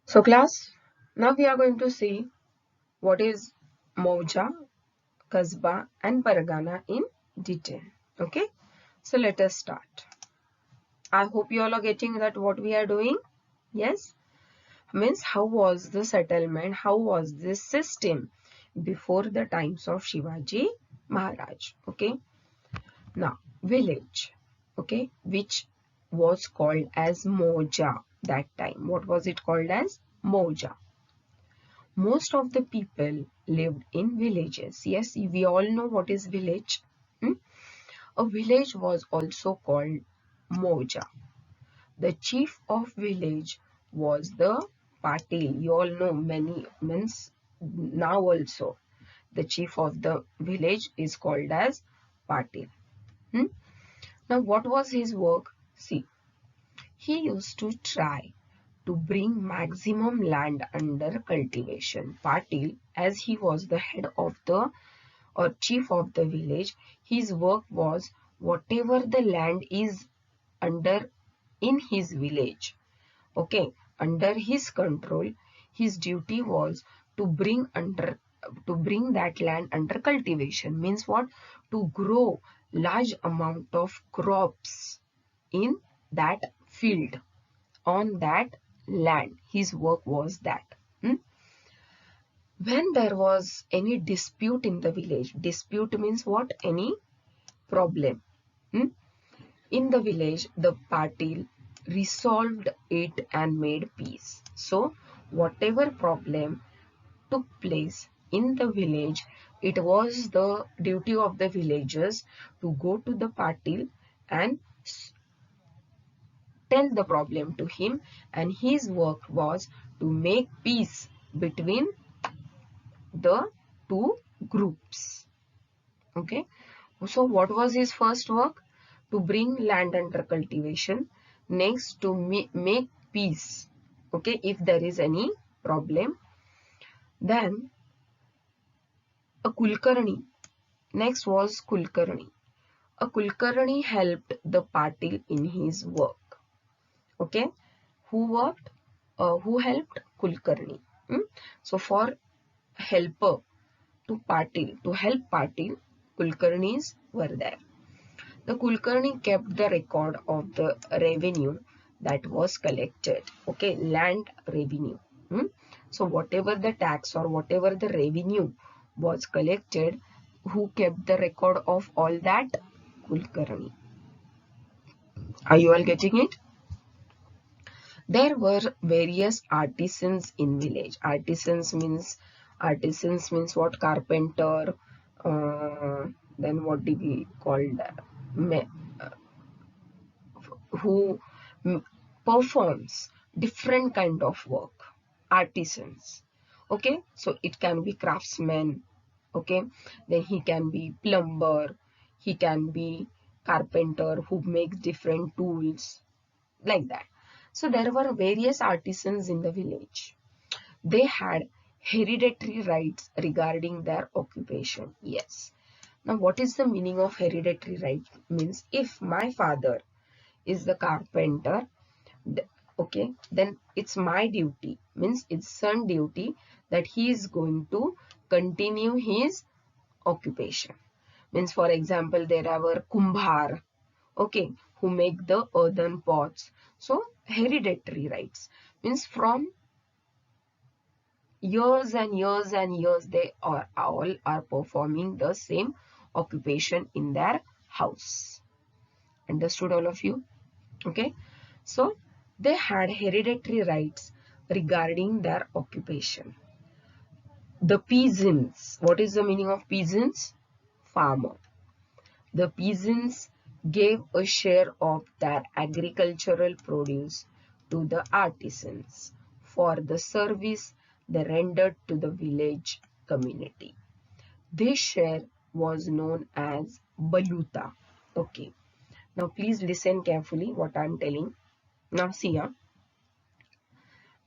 So class, now we are going to see what is Mauja, Kasbah and Pargana in detail. Okay, so let us start. I hope you all are getting that what we are doing. Yes, means how was the settlement, how was this system before the times of Shivaji Maharaj. Okay, now village, okay, which was called as Moja that time. What was it called as? Moja. Most of the people lived in villages. Yes, we all know what is village. Hmm? A village was also called Moja. The chief of village was the Patil. You all know many means now also. The chief of the village is called as Patil. Hmm? Now what was his work? See, he used to try to bring maximum land under cultivation. Patil, as he was the head of the or chief of the village, his work was whatever the land is under in his village, okay, under his control, his duty was to bring that land under cultivation. Means what? To grow large amount of crops in that field, on that land. His work was that. When there was any dispute in the village, dispute means what? Any problem. Hmm? In the village, the Patil resolved it and made peace. So, whatever problem took place in the village, it was the duty of the villagers to go to the Patil and tell the problem to him, and his work was to make peace between the two groups. Okay, so what was his first work? To bring land under cultivation. Next, to make peace. Okay, if there is any problem. Then a Kulkarni. Next was Kulkarni. A Kulkarni helped the Patil in his work. Okay, who worked? Who helped? Kulkarni. So for helper to Patil, to help Patil, Kulkarnis were there. The Kulkarni kept the record of the revenue that was collected. Okay, land revenue. So whatever the tax or whatever the revenue was collected, who kept the record of all that? Kulkarni. Are you all getting it? There were various artisans in village. Artisans means what? Carpenter. Then what do we call that? Who performs different kind of work. Artisans. Okay, so it can be craftsman. Okay, then he can be plumber. He can be carpenter who makes different tools, like that. So there were various artisans in the village. They had hereditary rights regarding their occupation. Yes. Now what is the meaning of hereditary right? Means if my father is the carpenter, okay, then it's my duty, means it's son duty, that he is going to continue his occupation. Means for example, there are kumbhar, okay, who make the earthen pots. So hereditary rights means from years and years and years they are all are performing the same occupation in their house. Understood all of you? Okay, so they had hereditary rights regarding their occupation. The peasants, what is the meaning of peasants? Farmer. The peasants gave a share of their agricultural produce to the artisans for the service they rendered to the village community. This share was known as baluta. Okay, now please listen carefully what I am telling. Now see here,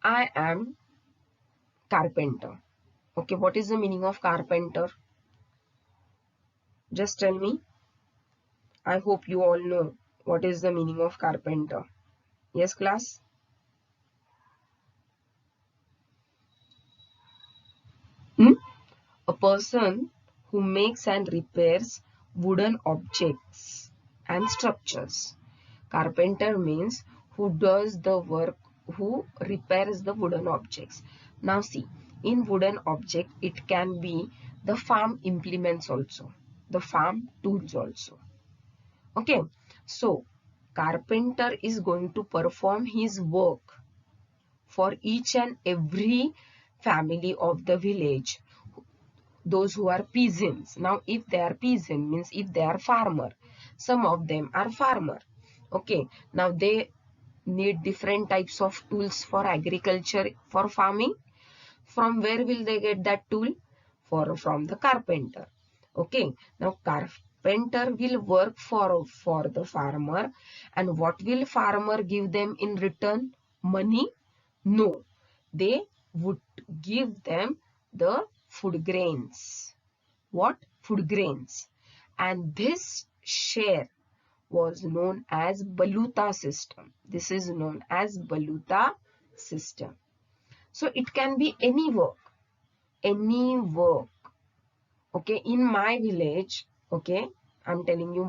I am carpenter. Okay, what is the meaning of carpenter? Just tell me. I hope you all know what is the meaning of carpenter. Yes, class? a person who makes and repairs wooden objects and structures. Carpenter means who does the work, who repairs the wooden objects. Now see, in wooden object, it can be the farm implements also, the farm tools also. Okay, so carpenter is going to perform his work for each and every family of the village, those who are peasants. Now if they are peasant means if they are farmer, some of them are farmer. Okay, now they need different types of tools for agriculture, for farming. From where will they get that tool? From the carpenter. Okay, now carpenter will work for the farmer, and what will farmer give them in return? Money? No, they would give them the food grains. What? Food grains. And this share was known as Baluta system. This is known as Baluta system. So it can be any work. Any work. Okay, in my village, okay, I'm telling you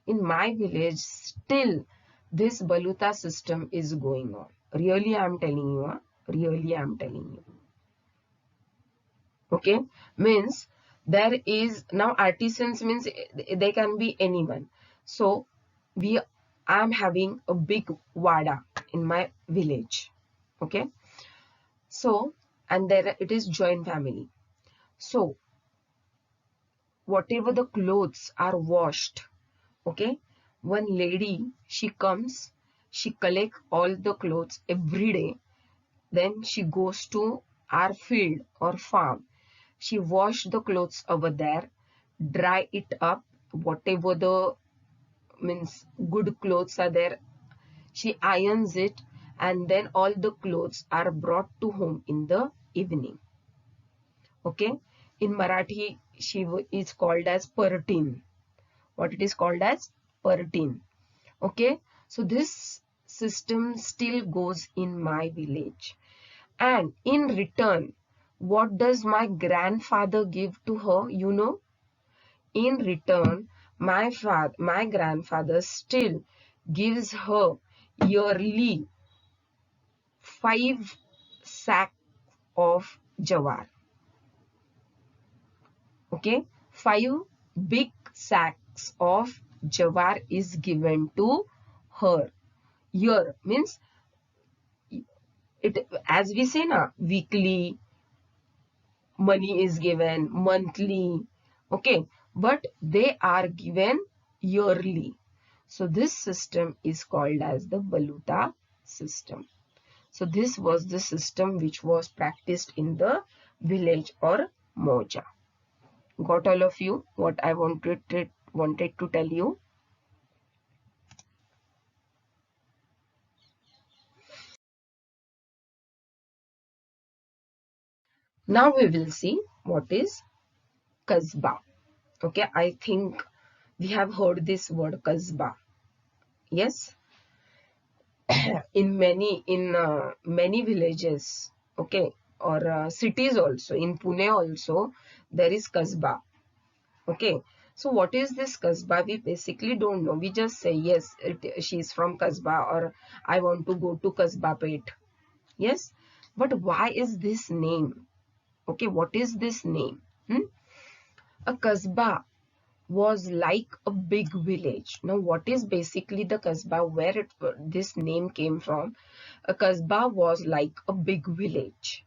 in my village still this Baluta system is going on. Really, I'm telling you. Really, I'm telling you. Okay, means there is now artisans means they can be anyone. So I'm having a big wada in my village. Okay, so and there it is joint family. So whatever the clothes are washed, okay, one lady, she comes, she collect all the clothes every day, then she goes to our field or farm, she wash the clothes over there, dry it up, whatever the means good clothes are there, she irons it, and then all the clothes are brought to home in the evening. Okay, in Marathi she is called as partin. What it is called as? Partin. Okay, so this system still goes in my village. And in return, what does my grandfather give to her? You know, in return, my grandfather still gives her yearly 5 sacks of jawar. Okay, 5 big sacks of jawar is given to her. Year means it, as we say na, weekly money is given, monthly, okay, but they are given yearly. So this system is called as the Baluta system. So this was the system which was practiced in the village or moja. Got all of you what I wanted to tell you? Now we will see what is Kasbah. Okay, I think we have heard this word Kasbah. Yes, in many villages, okay, or cities also, in Pune also there is Kasbah. Okay, so what is this Kasbah? We basically don't know. We just say yes, she's from Kasbah, or I want to go to Kasbah Pet. Yes, but why is this name? Okay, what is this name? A Kasbah was like a big village. Now, what is basically the Kasbah? Where this name came from? A Kasbah was like a big village.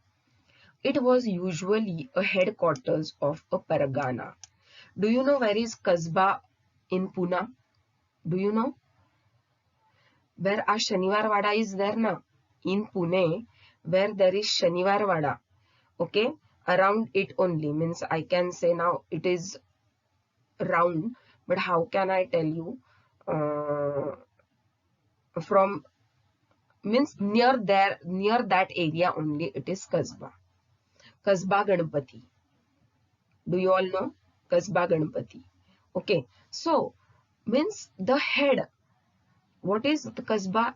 It was usually a headquarters of a pargana. Do you know where is Kasbah in Pune? Do you know? Where our Shaniwar Wada is there na? In Pune, where there is Shaniwar Wada. Okay? Around it only. Means I can say now it is round. But how can I tell you? From means near that area only it is Kasbah. Kasbah Ganpati. Do you all know? Kasbah Ganpati. Okay. So means the head. What is the Kasbah?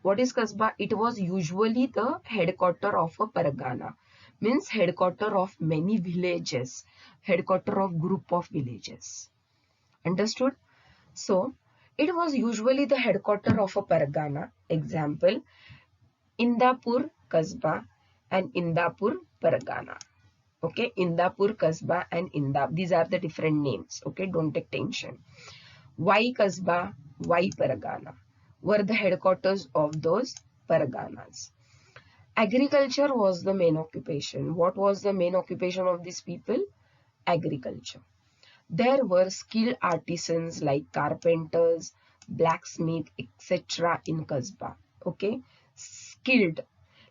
What is Kasbah? It was usually the headquarter of a pargana. means headquarter of many villages, headquarter of group of villages. Understood? So, it was usually the headquarter of a pargana. Example, Indapur Kasba and Indapur Pargana. Okay, Indapur Kasba and Indap. These are the different names. Okay, don't take tension. Why Kasba, why Pargana were the headquarters of those Parganas. Agriculture was the main occupation. What was the main occupation of these people? Agriculture. There were skilled artisans like carpenters, blacksmith, etc. in Kasba. Okay, skilled.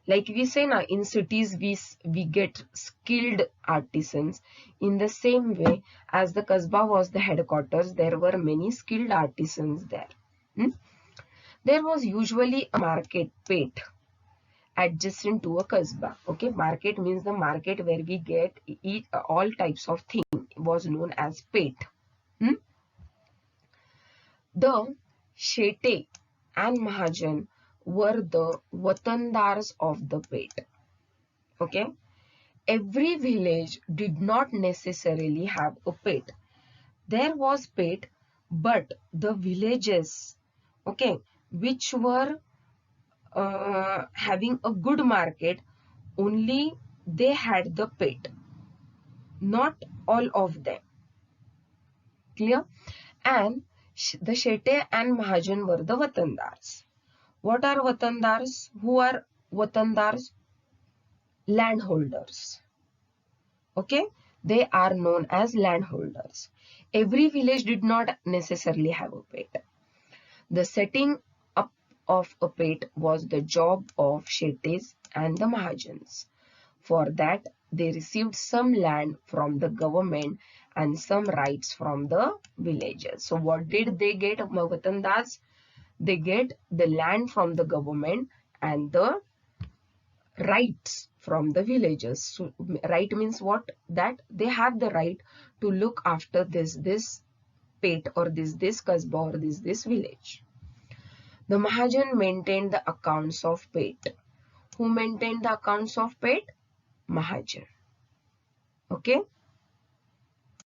Like we say now, in cities we get skilled artisans. In the same way as the Kasba was the headquarters, there were many skilled artisans there. There was usually a market, pet, adjacent to a Kasba. Okay, market means the market where we get all types of things was known as pet. The Shete and Mahajan were the Watandars of the pet. Okay, every village did not necessarily have a pet. There was pet, but the villages, okay, which were having a good market, only they had the pet, not all of them. Clear? And the Shete and Mahajan were the Watandars. What are Watandars? Who are Watandars? Landholders. Okay, they are known as landholders. Every village did not necessarily have a pet. The setting up of a pet was the job of Shetes and the Mahajans. For that, they received some land from the government and some rights from the villagers. So what did they get, Watandars? They get the land from the government and the rights from the villagers. So right means what? That they have the right to look after this pet or this kasba or this village. The Mahajan maintained the accounts of pet. Who maintained the accounts of pet? Mahajan. Okay,